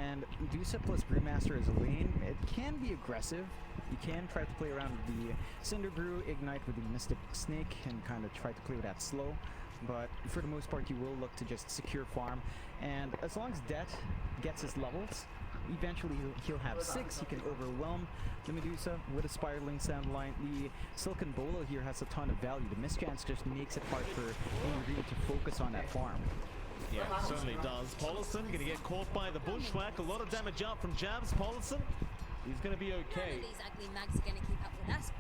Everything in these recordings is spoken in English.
And Medusa plus Brewmaster as a lane, it can be aggressive. You can try to play around with the Cinder Brew, Ignite with the Mystic Snake, and kind of try to play with that slow. But for the most part, you will look to just secure farm. And as long as Det gets his levels, eventually he'll have 6. He can overwhelm the Medusa with a Spiraling Sandline. The Silken Bolo here has a ton of value. The mischance just makes it hard for Ingrid to focus on that farm. Yeah, it certainly does. Polison gonna get caught by the Bushwhack. A lot of damage out from Jabs. Polison, he's gonna be okay. These ugly mugs are gonna keep up with us.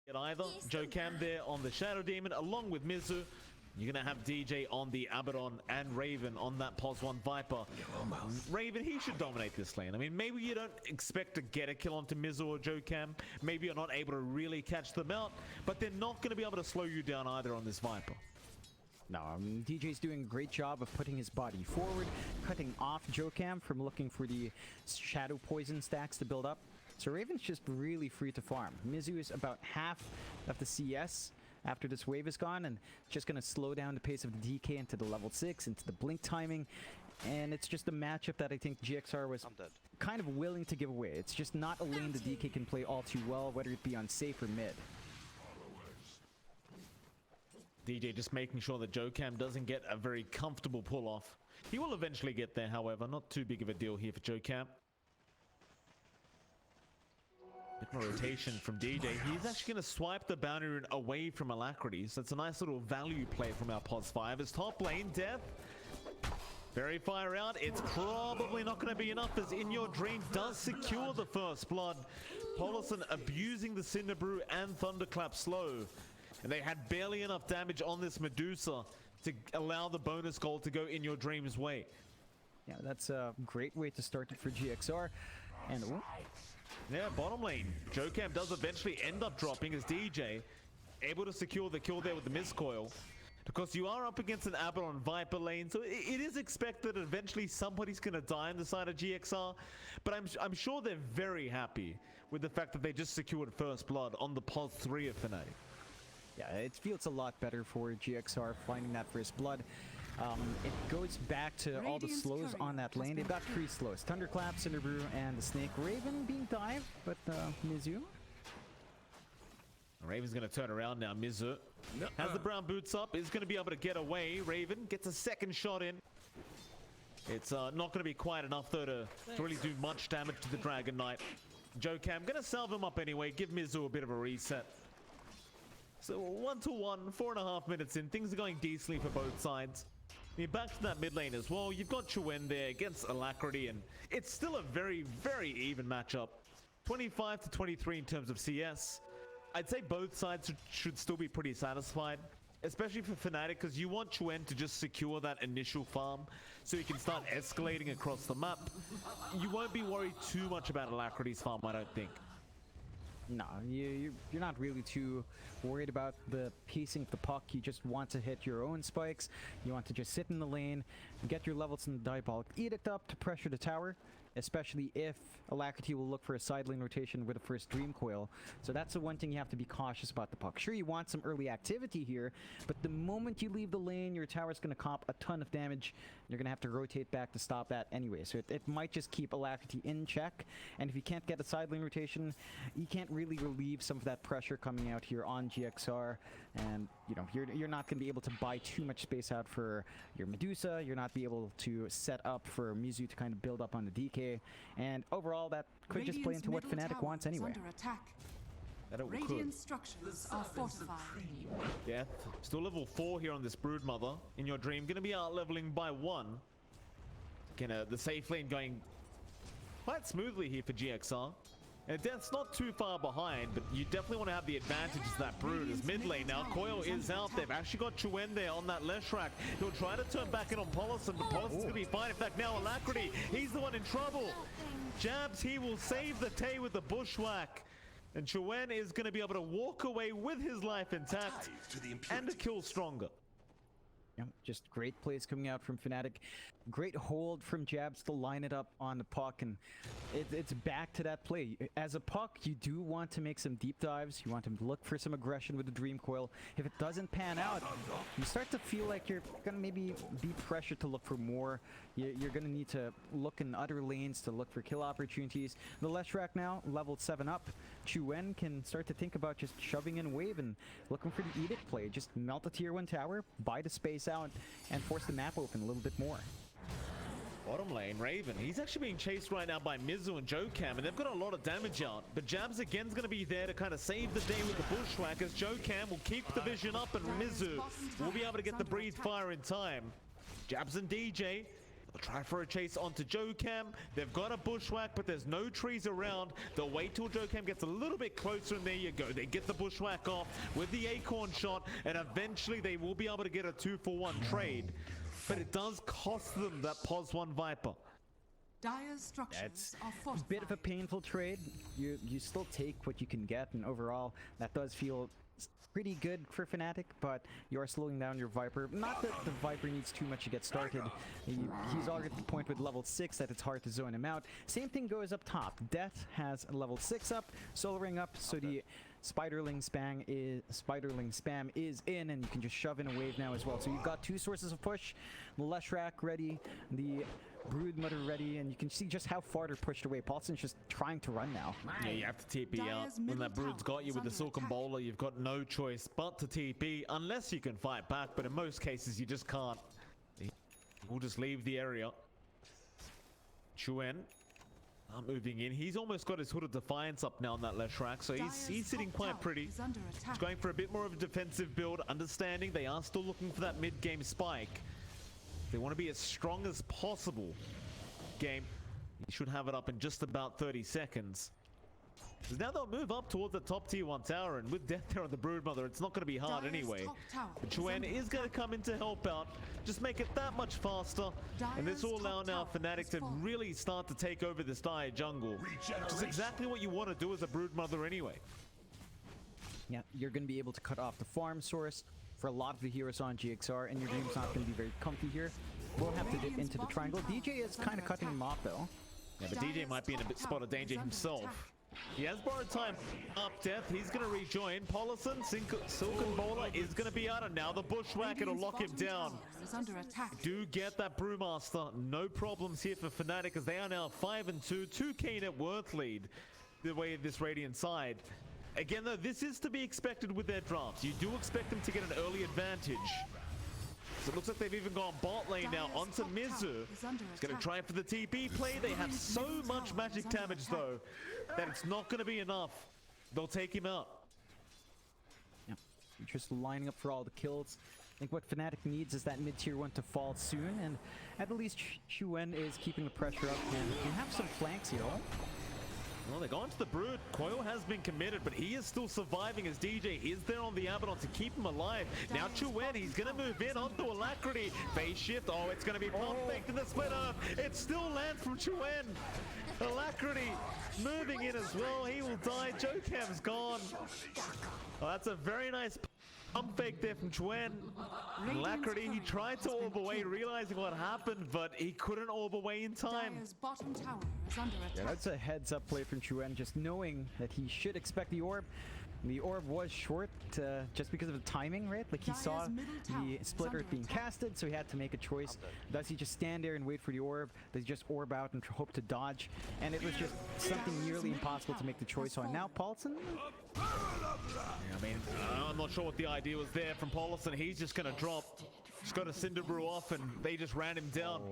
Get either. Joe Cam there on the Shadow Demon along with Mizu. You're gonna have DJ on the Abaddon and Raven on that Pos 1 Viper. Raven, he should dominate this lane. I mean, maybe you don't expect to get a kill onto Mizu or Joe Cam. Maybe you're not able to really catch them out, but they're not gonna be able to slow you down either on this Viper. No, DJ's doing a great job of putting his body forward, cutting off Joe Cam from looking for the Shadow Poison stacks to build up. So Raven's just really free to farm. Mizu is about half of the CS after this wave is gone, and just going to slow down the pace of the DK into the level 6, into the blink timing. And it's just a matchup that I think GXR was kind of willing to give away. It's just not a lane the DK can play all too well, whether it be on safe or mid. DJ just making sure that Joe Cam doesn't get a very comfortable pull-off. He will eventually get there, however. Not too big of a deal here for Joe Cam. Bit more rotation from DJ. He's actually going to swipe the boundary rune away from Alacrity. So it's a nice little value play from our Pos 5. His top lane, Death. Very far out. It's probably not going to be enough as In Your Dream does secure the first blood. Polison abusing the Cinder Brew and Thunderclap slow. And they had barely enough damage on this Medusa to allow the bonus goal to go In Your Dream's way. Yeah, that's a great way to start it for GXR. And yeah, bottom lane. Joe Cam does eventually end up dropping as DJ able to secure the kill there with the miscoil. Because you are up against an Abaddon Viper lane, so it is expected that eventually somebody's going to die on the side of GXR. But I'm sure they're very happy with the fact that they just secured first blood on the Pos 3 of Fnatic. Yeah, it feels a lot better for GXR finding that first blood. It goes back to all the slows on that lane. They've got 3 slows. Thunderclap, Cinder Brew, and the Snake. Raven being dived, but Mizu. Raven's going to turn around now. Mizu has the brown boots up. Is going to be able to get away. Raven gets a second shot in. It's not going to be quite enough, though, to really do much damage to the Dragon Knight. Joe Cam going to salve him up anyway. Give Mizu a bit of a reset. So 1-1, 4.5 minutes in. Things are going decently for both sides. You're back to that mid lane as well. You've got Chuen there against Alacrity, and it's still a very, very even matchup. 25-23 in terms of CS. I'd say both sides should still be pretty satisfied, especially for Fnatic, because you want Chuen to just secure that initial farm so you can start escalating across the map. You won't be worried too much about Alacrity's farm, I don't think. No, you're not really too worried about the pacing of the puck. You just want to hit your own spikes. You want to just sit in the lane, get your levels in the Diabolic Edict up to pressure the tower, especially if Alacrity will look for a side lane rotation with the first Dream Coil. So that's the one thing you have to be cautious about the puck. Sure, you want some early activity here, but the moment you leave the lane, your tower's going to comp a ton of damage. You're going to have to rotate back to stop that anyway. So it might just keep Alacrity in check. And if you can't get a side lane rotation, you can't really relieve some of that pressure coming out here on GXR. And, you know, you're not going to be able to buy too much space out for your Medusa. You're not be able to set up for Mizu to kind of build up on the DK. And overall, that could just play into what Fnatic wants anyway. That it Radiant structures are fortified. Death, still level 4 here on this Broodmother. In Your Dream, going to be out leveling by 1. Again, the safe lane going quite smoothly here for GXR. And Death's not too far behind, but you definitely want to have the advantage of that Brood. As mid lane now, Coil is out. They've actually got Chuen there on that Leshrac. He'll try to turn back in on Polison, but Polison's going to be fine. In fact, now Alacrity, he's the one in trouble. Jabs, he will save the Tay with the Bushwhack. And Chuen is going to be able to walk away with his life intact and a kill stronger. Yeah, just great plays coming out from Fnatic. Great hold from Jabs to line it up on the puck, and it's back to that play. As a puck, you do want to make some deep dives. You want to look for some aggression with the Dream Coil. If it doesn't pan out, you start to feel like you're going to maybe be pressured to look for more. You're going to need to look in other lanes to look for kill opportunities. The Leshrac now, level 7 up. Chuen can start to think about just shoving in wave and looking for the Edict play. Just melt the tier 1 tower, buy the space out, and force the map open a little bit more. Bottom lane, Raven. He's actually being chased right now by Mizu and Jokam, and they've got a lot of damage out. But Jabs again's going to be there to kind of save the day with the Bushwhack, as Jokam will keep the vision up, and Mizu will be able to get the breathe fire in time. Jabs and DJ will try for a chase onto Jokam. They've got a Bushwhack, but there's no trees around. They'll wait till Jokam gets a little bit closer, and there you go. They get the Bushwhack off with the Acorn shot, and eventually they will be able to get a 2-for-1 trade. But it does cost them that Pos 1 Viper. Dire's structures are A fortified. bit of a painful trade. You still take what you can get, and overall, that does feel pretty good for Fnatic, but you are slowing down your Viper. Not that the Viper needs too much to get started. He's already at the point with level 6 that it's hard to zone him out. Same thing goes up top. Death has level 6 up, Soul Ring up, so the Spiderling spam is in, and you can just shove in a wave now as well. So you've got 2 sources of push. The Leshrac ready, the Broodmother ready, and you can see just how far they're pushed away. Paulson's just trying to run now. Yeah, you have to TP out. When that Brood's got you with the Silken Bowler, you've got no choice but to TP, unless you can fight back, but in most cases you just can't. We'll just leave the area. Chuen moving in. He's almost got his Hood of Defiance up now on that Leshrac, so he's sitting quite pretty. He's going for a bit more of a defensive build, understanding they are still looking for that mid-game spike. They want to be as strong as possible. Game, you should have it up in just about 30 seconds. Because now they'll move up towards the top tier 1 tower, and with Death there on the Broodmother, it's not going to be hard anyway. But Chuen is going to come in to help out, just make it that much faster, and this will allow now Fnatic to really start to take over this dire jungle, which is exactly what you want to do as a Broodmother anyway. Yeah, you're going to be able to cut off the farm source for a lot of the heroes on GXR, and your Dream's not going to be very comfy here. We'll have to dip into the triangle. DJ is kind of cutting him off, though. Yeah, but DJ might be in a bit spot of danger himself. He has borrowed time up Death. He's going to rejoin. Paulson, Silken Bowler is going to be out, and now the Bushwhack, it'll lock him down. Do get that Brewmaster. No problems here for Fnatic, as they are now 5-2, 2k net worth lead the way of this Radiant side. Again, though, this is to be expected with their drafts. You do expect them to get an early advantage. So it looks like they've even gone bot lane now onto Mizu. He's going to try for the TP play. They have so much magic damage, though, that it's not going to be enough. They'll take him out. Yeah, just lining up for all the kills. I think what Fnatic needs is that mid-tier 1 to fall soon, and at least Chuen is keeping the pressure up, and you have some flanks here. Well, they're going to the Brood. Coil has been committed, but he is still surviving as DJ is there on the Abaddon to keep him alive. Now Chuen, he's going to move in onto Alacrity. Phase shift. Oh, it's going to be perfect in the split up. It still lands from Chuen. Alacrity moving in as well. He will die. Jokam's gone. Oh, that's a very nice pump fake there from Chuen. Alacrity, he tried to orb away, realizing what happened, but he couldn't orb away in time. Yeah, that's a heads-up play from Chuen, just knowing that he should expect the orb. The orb was short just because of the timing, right? Like he saw the splitter being casted, so he had to make a choice. Does he just stand there and wait for the orb? Does he just orb out and hope to dodge? And it was just something nearly impossible to make the choice on. Now Paulson? Yeah, I mean, I'm not sure what the idea was there from Paulson. He's just going to drop. Just got a Cinder Brew off, and they just ran him down.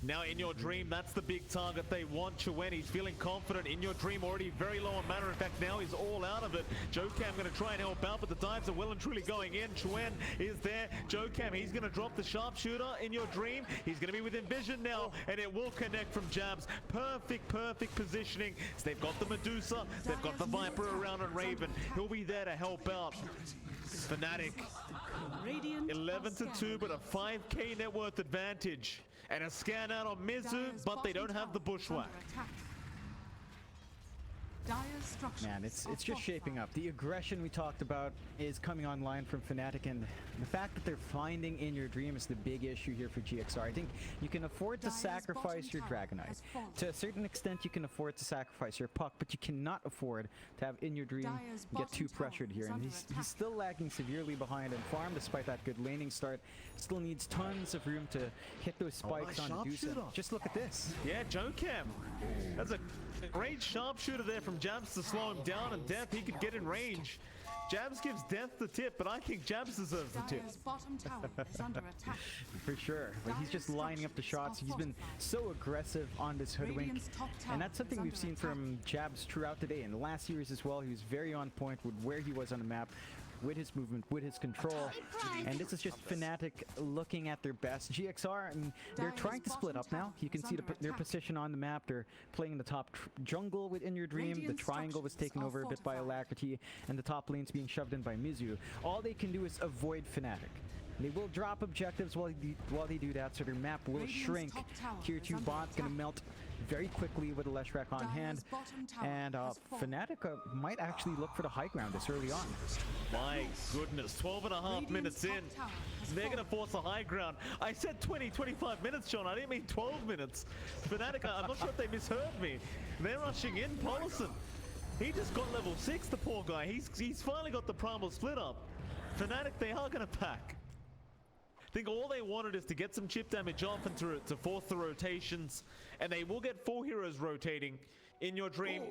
Now in your Dream, that's the big target they want. Chuen, he's feeling confident. In your Dream, already very low on mana. In fact, now he's all out of it. Jokam going to try and help out, but the dives are well and truly going in. Chuen is there. Jokam, he's going to drop the sharpshooter in your Dream. He's going to be within vision now, and it will connect from Jabs. Perfect positioning. So they've got the Medusa, they've got the Viper around on Raven. He'll be there to help out. Fnatic, 11-2, but a 5k net worth advantage. And a scan out on Mizu, but they don't have the Bushwhack. Dire's structures Man, it's are just shaping fortified. up. The aggression we talked about is coming online from Fnatic, and the fact that they're finding In Your Dream is the big issue here for GXR. I think you can afford to Dire's sacrifice bottom your tower Dragonite. has fallen. To a certain extent, you can afford to sacrifice your Puck, but you cannot afford to have In Your Dream Dire's get bottom too tower pressured here. is And under he's attack. still lagging severely behind, and Farm, despite that good laning start, still needs tons of room to hit those spikes nice on Medusa. sharpshooter. Just look at this. Yeah, Jocam. That's a great sharpshooter there from Jabs to slow him down, and Death, he could get in range. Jabs gives Death the tip, but I think Jabs deserves the tip. Dire's bottom tower is under attack. For sure. Like, he's just lining up the shots. He's been so aggressive on this hoodwink. Radiant's top tower And that's something is we've under seen attack. from Jabs throughout the day. In the last series as well, he was very on point with where he was on the map, with his movement, with his control. And this is just Fnatic looking at their best. GXR, I mean, they're Dire's trying to split bottom up now. tower You can is see under their attack. position on the map. They're playing the top jungle with In Your Dream. The Radiant's triangle was structures taken are over a bit by fortified. Alacrity, and the top lane's being shoved in by Mizu. All they can do is avoid Fnatic. They will drop objectives while they do that, so their map will Radiant's shrink. top tower Tier is 2 under bot's gonna attack. melt very quickly with a Leshrac on Dire's hand. bottom tower And has fallen. Fnatic might actually look for the high ground this early on. My goodness, 12 and a half Radiant's minutes top in. tower has They're going to fallen. force a high ground. I said 20, 25 minutes, John. I didn't mean 12 minutes. Fnatic, I'm not sure if they misheard me. They're rushing in. Paulson, he just got level 6, the poor guy. He's finally got the primal split up. Fnatic, they are going to pack. I think all they wanted is to get some chip damage off and to force the rotations. And they will get 4 heroes rotating. In Your Dream,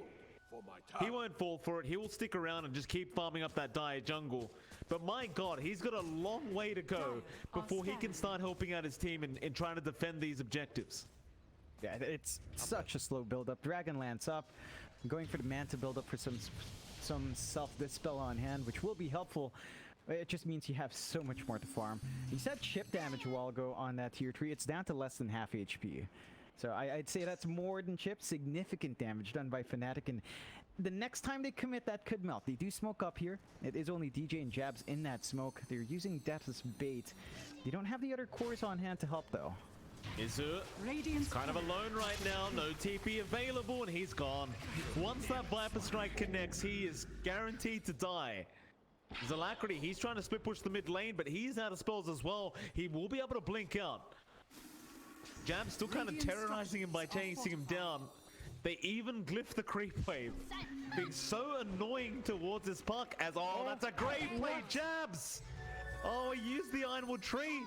he won't fall for it. He will stick around and just keep farming up that dire jungle. But my god, he's got a long way to go before he can start helping out his team in trying to defend these objectives. Yeah, it's such a slow build-up. Dragonlance up, going for the Manta build-up for some self-dispel on hand, which will be helpful. It just means you have so much more to farm. You said chip damage a while ago on that tier 3. It's down to less than half HP. So I'd say that's more than chip. Significant damage done by Fnatic. And the next time they commit, that could melt. They do smoke up here. It is only DJ and Jabs in that smoke. They're using Death as bait. They don't have the other cores on hand to help, though. Izu Radiant's kind of alone right now, no TP available, and he's gone. Once that Viper Strike connects, he is guaranteed to die. Alacrity, he's trying to split push the mid lane, but he's out of spells as well. He will be able to blink out. Jab's still kind of terrorizing him by chasing him down. They even glyph the creep wave, being so annoying towards his puck as, oh, that's a great play, Jabs! Oh, he used the Ironwood tree.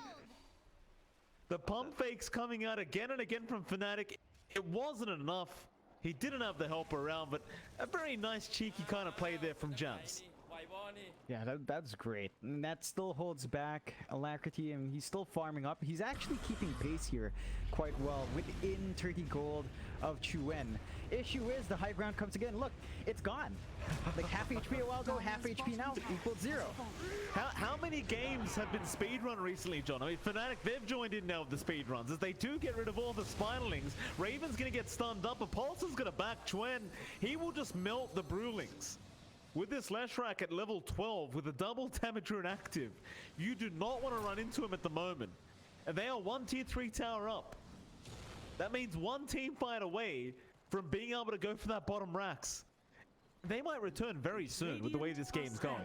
The pump fakes coming out again and again from Fnatic. It wasn't enough. He didn't have the help around, but a very nice cheeky kind of play there from Jabs. Yeah, that's great. And that still holds back Alacrity, and he's still farming up. He's actually keeping pace here quite well within 30 gold of Chuen. Issue is the high ground comes again. Look, it's gone. Like half HP a while ago, half HP now equals 0. How many games have been speedrun recently, John? I mean, Fnatic, they've joined in now with the speedruns. As they do get rid of all the Spinalings, Raven's going to get stunned up. Apulsa's going to back Chuen. He will just melt the Brewlings. With this Leshrac at level 12, with a double damager and active, you do not want to run into him at the moment. And they are 1 tier 3 tower up. That means 1 team fight away from being able to go for that bottom racks. They might return very soon with the way this game's going.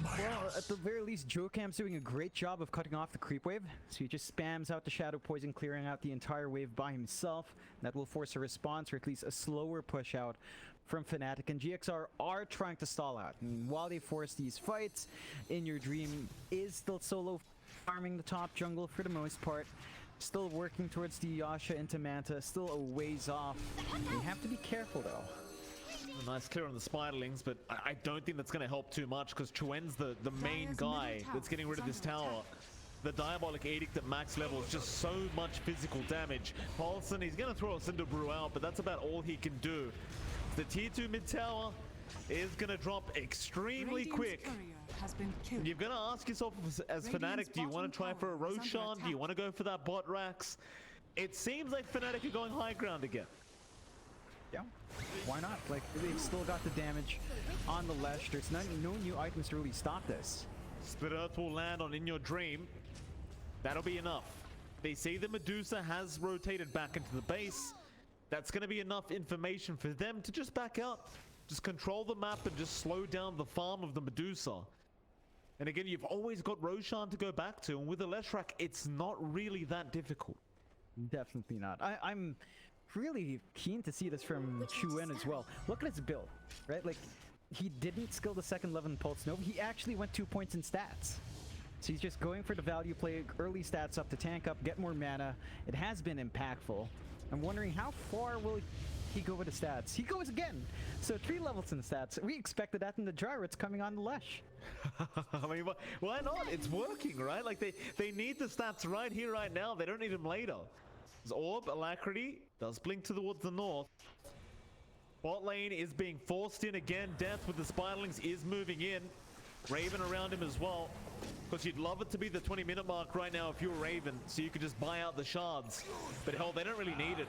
Well, at the very least, Jocam's doing a great job of cutting off the creep wave. So he just spams out the Shadow Poison, clearing out the entire wave by himself. That will force a response, or at least a slower push out from Fnatic. And GXR are trying to stall out. And while they force these fights, In Your Dream is still solo farming the top jungle for the most part. Still working towards the Yasha into Manta, still a ways off. You have to be careful though. A nice clear on the Spiderlings, but I don't think that's going to help too much because Chuen's the main guy that's getting rid of this tower. The Diabolic Edict at max level is just so much physical damage. Paulson, he's going to throw a Cinder Brew out, but that's about all he can do. The tier 2 mid tower is going to drop extremely Radiant's quick. courier has been killed. You're going to ask yourself as Radiant's Fnatic, do you want to try bottom for a tower is under Roshan? Do you attack. want to go for that bot racks? It seems like Fnatic are going high ground again. Yeah, why not? Like, they've still got the damage on the Lesh. There's no new items to really stop this. Split Earth will land on In Your Dream. That'll be enough. They see the Medusa has rotated back into the base. that's going to be enough information for them to just back out. Just control the map and just slow down the farm of the Medusa. And again, you've always got Roshan to go back to, and with the Leshrac, it's not really that difficult. Definitely not. I'm really keen to see this from Chuen as well. Look at his build, right? Like, he didn't skill the second level in Pulse Nova. He actually went 2 points in stats. So he's just going for the value play, early stats up to tank up, get more mana. It has been impactful. I'm wondering how far will he go with the stats? He goes again. So 3 levels in stats. We expected that in the Gyro. It's coming on the Lesh. I mean, why not? It's working, right? Like, they need the stats right here, right now. They don't need them later. There's Orb, Alacrity, does blink towards the north. Bot lane is being forced in again. Death with the Spiderlings is moving in. Raven around him as well. Because you'd love it to be the 20-minute mark right now if you're Raven, so you could just buy out the shards. But hell, they don't really need it.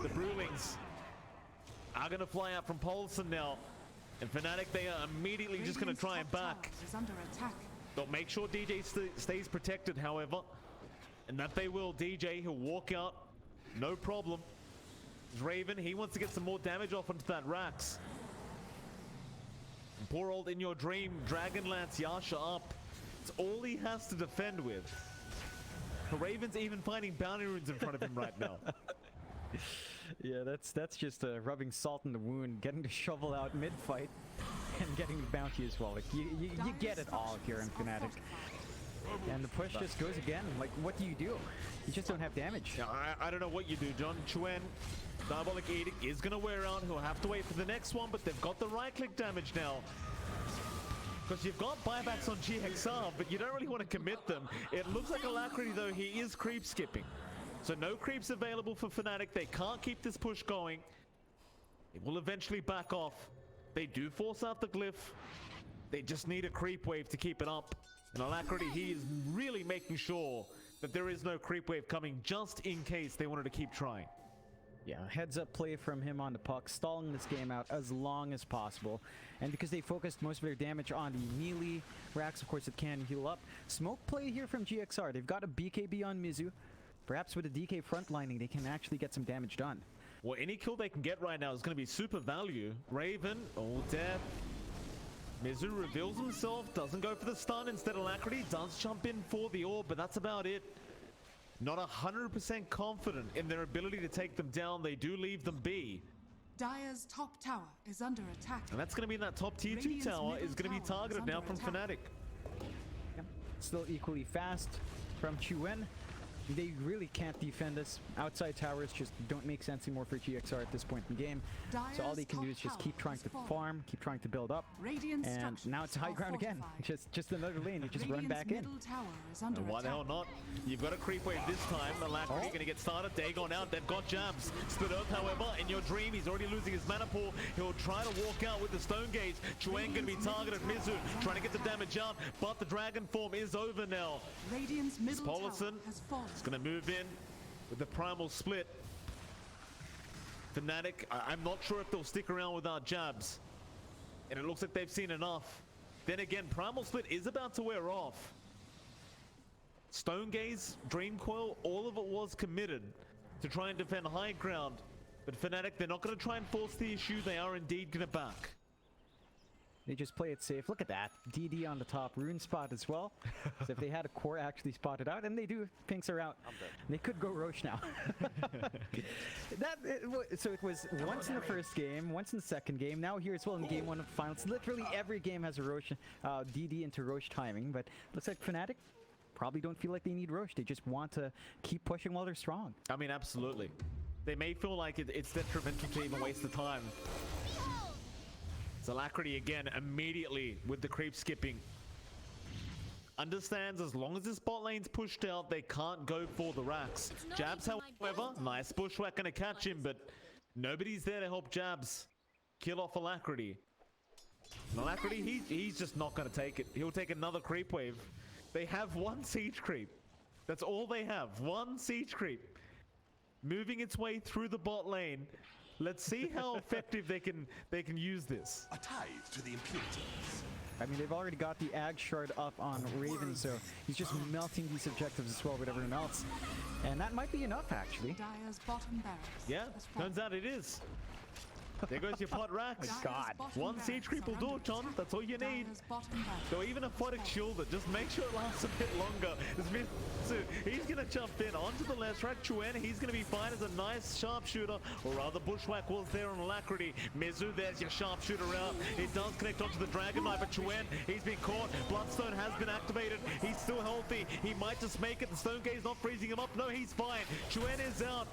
The Brewlings are going to fly out from Polson now. And Fnatic, they are immediately just going to try and back. Is under attack. But make sure DJ stays protected, however. And that they will. DJ, he'll walk out. No problem. Raven, he wants to get some more damage off onto that Rax. And poor old In Your Dream, Dragonlance Yasha up. It's all he has to defend with. The Raven's even finding bounty runes in front of him right now. Yeah, that's just rubbing salt in the wound, getting the shovel out mid-fight, and getting the bounty as well. Like, you get it all if you're in Fnatic. And the push just goes again. Like, what do? You just don't have damage. Yeah, I don't know what you do, John. Chuen, Diabolic Edict is going to wear out. He'll have to wait for the next one, but they've got the right-click damage now. Because you've got buybacks on GXR, but you don't really want to commit them. It looks like Alacrity, though, he is creep skipping. So no creeps available for Fnatic. They can't keep this push going. It will eventually back off. They do force out the glyph. They just need a creep wave to keep it up. And Alacrity, he is really making sure that there is no creep wave coming just in case they wanted to keep trying. Yeah, heads up play from him on the puck, stalling this game out as long as possible. And because they focused most of their damage on the melee racks, of course it can heal up. Smoke play here from GXR. They've got a BKB on Mizu. Perhaps with a DK frontlining, they can actually get some damage done. Well, any kill they can get right now is going to be super value. Raven, all dead. Mizu reveals himself, doesn't go for the stun. Instead, Alacrity does jump in for the orb, but that's about it. Not 100% confident in their ability to take them down. They do leave them be. Dire's top tower is under attack. And that's going to be in that top tier 2 tower is going to be targeted now from Fnatic. Yeah. Still equally fast from Chuen. They really can't defend this. Outside towers just don't make sense anymore for GXR at this point in the game. So all they can do is just keep trying to farm, keep trying to build up. And now it's high ground again. Just another lane. You just run back in. And why the hell not? You've got a creep wave this time. Alacrity going to get started. Dagon out. They've got jabs. Split Earth, however, in your dream, he's already losing his mana pool. He'll try to walk out with the Stone Gaze. Chuen going to be targeted. Mizu trying to get the damage out, but the Dragon form is over now. Radiant's middle tower has fallen. It's going to move in with the Primal Split. Fnatic, I'm not sure if they'll stick around without jabs. And it looks like they've seen enough. Then again, Primal Split is about to wear off. Stone Gaze, Dream Coil, all of it was committed to try and defend high ground. But Fnatic, they're not going to try and force the issue. They are indeed going to back. They just play it safe. Look at that. DD on the top. Rune spot as well. So if they had a core actually spotted out, and they do, pinks are out. They could go Roche now. So it was once in the first game, once in the second game. Now here as well in Game 1 of the finals. Literally every game has a Roche, DD into Roche timing. But looks like Fnatic probably don't feel like they need Roche. They just want to keep pushing while they're strong. I mean, absolutely. They may feel like it's detrimental to even waste the time. Alacrity again, immediately with the creep skipping. Understands as long as this bot lane's pushed out, they can't go for the racks. Jabs, however, nice bushwhack gonna catch him, but nobody's there to help Jabs kill off Alacrity. And Alacrity, he's just not gonna take it. He'll take another creep wave. They have one siege creep. That's all they have, one siege creep. Moving its way through the bot lane. Let's see how effective they can use this. A tithe to the impurities. I mean, they've already got the Ag Shard up on Raven, so he's just melting these objectives as well with everyone else. And that might be enough, actually. Dire's bottom barracks Yeah, has fallen. turns out it is. There goes your pot racks. Dire's God. bottom One barracks siege creep will are do under it, John. attack. That's all you need. Dire's bottom barracks Or even a photic shielder. Just make sure it lasts a bit longer. He's going to jump in onto the left track. Chuen, he's going to be fine as a nice sharpshooter. Or rather, Bushwhack was there on Alacrity. Mizu, there's your sharpshooter out. It does connect onto the Dragon Knight, but Chuen, he's been caught. Bloodstone has been activated. He's still healthy. He might just make it. The Stone Gaze not freezing him up. No, he's fine. Chuen is out.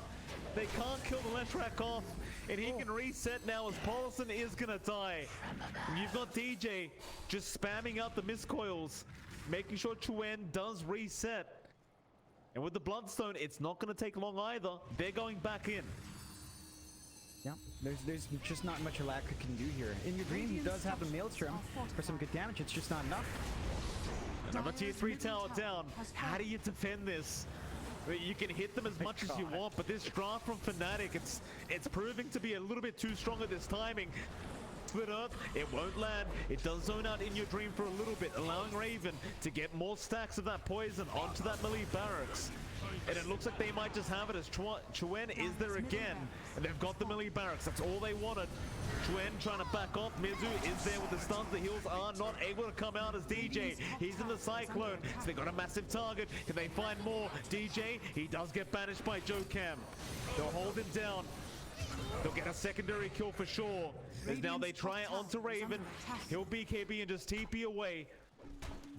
They can't kill the left track off, and he can reset now as Paulson is gonna die. And you've got DJ just spamming out the miscoils, making sure Chuen does reset. And with the Bloodstone, it's not gonna take long either. They're going back in. Yeah, there's just not much Alakra can do here. In your dream, he does have the Maelstrom for some good damage. It's just not enough. Another tier 3 tower down. How do you defend this? You can hit them as much as you want, but this draft from Fnatic, it's proving to be a little bit too strong at this timing. Split Earth, it won't land. It does zone out in your dream for a little bit, allowing Raven to get more stacks of that poison onto that melee barracks. And it looks like they might just have it as Chuen is there again. And they've got the melee barracks. That's all they wanted. Chuen trying to back off. Mizu is there with the stuns. The heals are not able to come out as DJ. He's in the Cyclone. So they got a massive target. Can they find more? DJ, he does get banished by Joe Cam. They'll hold him down. They'll get a secondary kill for sure. As now they try it onto Raven. He'll BKB and just TP away.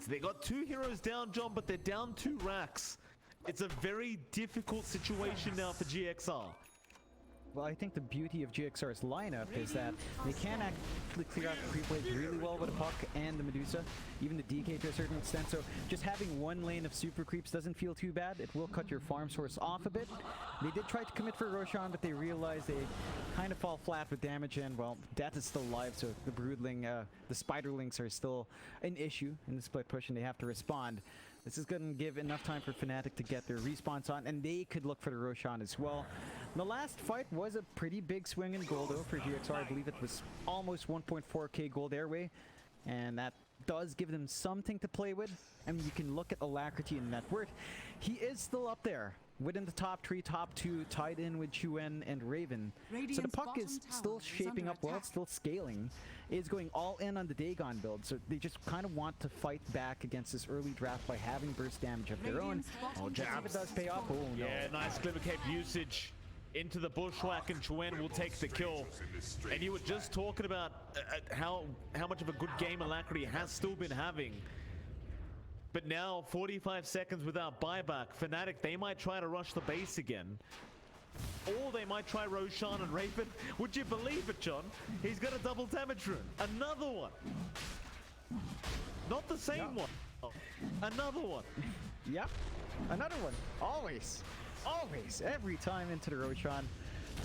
So they got 2 heroes down, John, but they're down 2 racks. It's a very difficult situation now for GXR. Well, I think the beauty of GXR's lineup is that they can actually clear out the creep wave really well with the Puck and the Medusa, even the DK to a certain extent. So just having one lane of super creeps doesn't feel too bad. It will cut your farm source off a bit. They did try to commit for Roshan, but they realized they kind of fall flat with damage, and well, Death is still alive, so the Broodling, the Spiderlings are still an issue in the split push, and they have to respond. This is going to give enough time for Fnatic to get their respawns on, and they could look for the Roshan as well. The last fight was a pretty big swing in gold, though, for GXR. I believe it was almost 1.4k gold airway, and that does give them something to play with. I mean, you can look at Alacrity and net worth. He is still up there within the top 3, top 2, tied in with Chuen and Raven. So the Radiant's Puck is bottom still tower is shaping under up well, attack. it's still scaling. Is going all in on the Dagon build, so they just kind of want to fight back against this early draft by having burst damage of their own. Radiant's bottom Oh, tower jab. If it does pay off, oh no. Yeah, nice Glimmer Cape usage into the Bushwhack, and Chuen will take the kill. And you were just talking about how much of a good game Alacrity has still been having. But now, 45 seconds without buyback. Fnatic, they might try to rush the base again. Or they might try Roshan and Raven. Would you believe it, John? He's got a double damage rune. Another one. Not the same one. Another one. Yep, another one. Always, always, every time into the Roshan.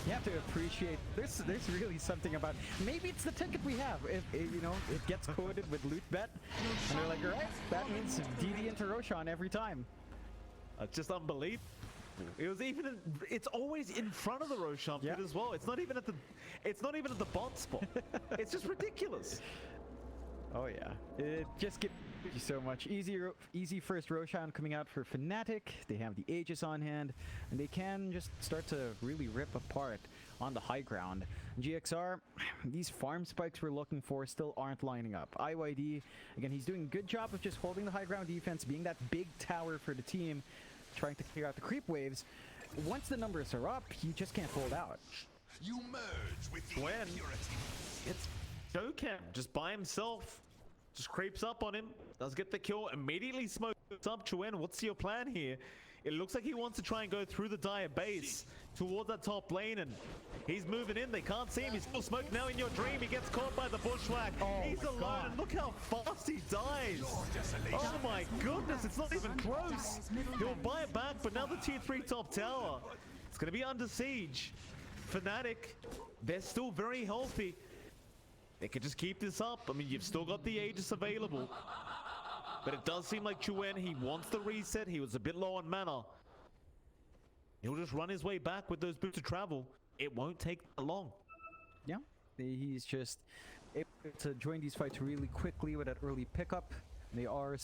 You have to appreciate there's really something about, maybe it's the ticket we have. If you know, it gets coded with LOOT.BET, and they're like, all right, that means DD into Roshan every time. Just unbelievable. It was even it's always in front of the Roshan pit as well. It's not even at the bot spot. It's just ridiculous. Oh yeah, it just gives you so much. Easy first Roshan coming out for Fnatic. They have the Aegis on hand, and they can just start to really rip apart on the high ground. GXR, these farm spikes we're looking for still aren't lining up. IYD, again, he's doing a good job of just holding the high ground defense, being that big tower for the team, trying to clear out the creep waves. Once the numbers are up, you just can't hold out. You merge with the When impurities. it's Jokem just by himself, just creeps up on him, does get the kill, immediately smokes up. Chuen, what's your plan here? It looks like he wants to try and go through the Dire base towards that top lane, and he's moving in. They can't see him. He's still smoked now in your dream. He gets caught by the Bushwhack. He's alone, and look how fast he dies. Oh my goodness, it's not even close. He'll buy it back, but now the tier 3 top tower, it's going to be under siege. Fnatic, they're still very healthy. They could just keep this up. I mean, you've still got the Aegis available. But it does seem like Chuen, he wants the reset. He was a bit low on mana. He'll just run his way back with those boots of travel. it won't take that long. Yeah, he's just able to join these fights really quickly with that early pickup. They're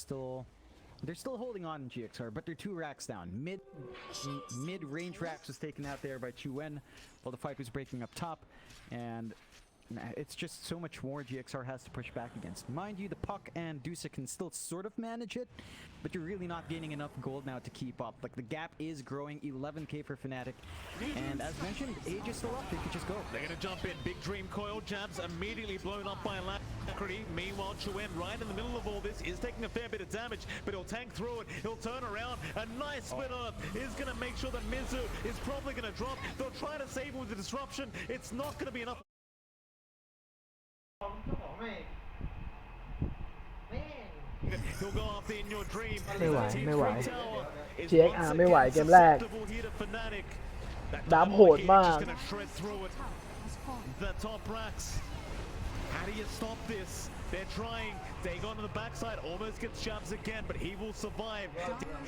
still holding on in GXR, but they're 2 racks down. Mid-range racks was taken out there by Chuan while the fight was breaking up top, and it's just so much more GXR has to push back against. Mind you, the Puck and Dusa can still sort of manage it, but you're really not gaining enough gold now to keep up. Like, the gap is growing, 11k for Fnatic, and as mentioned, Age is still up, they could just go. They're going to jump in. Big Dream Coil jabs immediately blown up by Alacrity. Meanwhile, Chuan, right in the middle of all this, is taking a fair bit of damage, but he'll tank through it. He'll turn around. A nice split earth is going to make sure that Mizu is probably going to drop. They'll try to save him with the disruption. It's not going to be enough. He'll go after in your dream. ไม่ไหว GXR ไม่ไหวเกมแรก ดับโหดมาก The top racks. How do you stop this? They're trying. Dagon on the backside almost gets jabs again, but he will survive.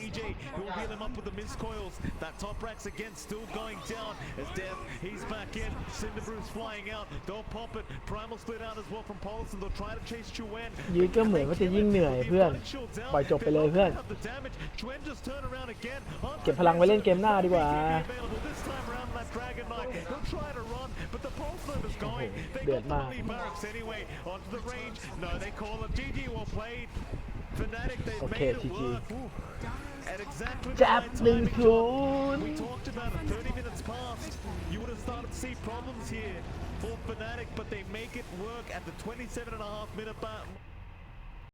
EJ will heal him up with the missed coils. That top rack's again still going down. As Death, he's back in. Cinderbruce flying out. They'll pop it. Primal split out as well from Paulson. They'll try to chase Chuan. ยืนก็เหมือนว่าจะยิ่งเหนื่อยเพื่อนปล่อยจบไปเลยเพื่อน Chuan just turn around again. เก็บพลังไว้เล่นเกมหน้าดีกว่า This time around that Dragon Knight. He'll try to run, but the pulse loop is going. They got the lead barracks anyway. Onto the range. No, they call it GG well played. Fnatic, they made it work. At exactly the จับ right หนึ่ง time. ศูนย์ We talked about it 30 minutes past. You would have started to see problems here for Fnatic, but they make it work at the 27.5-minute mark.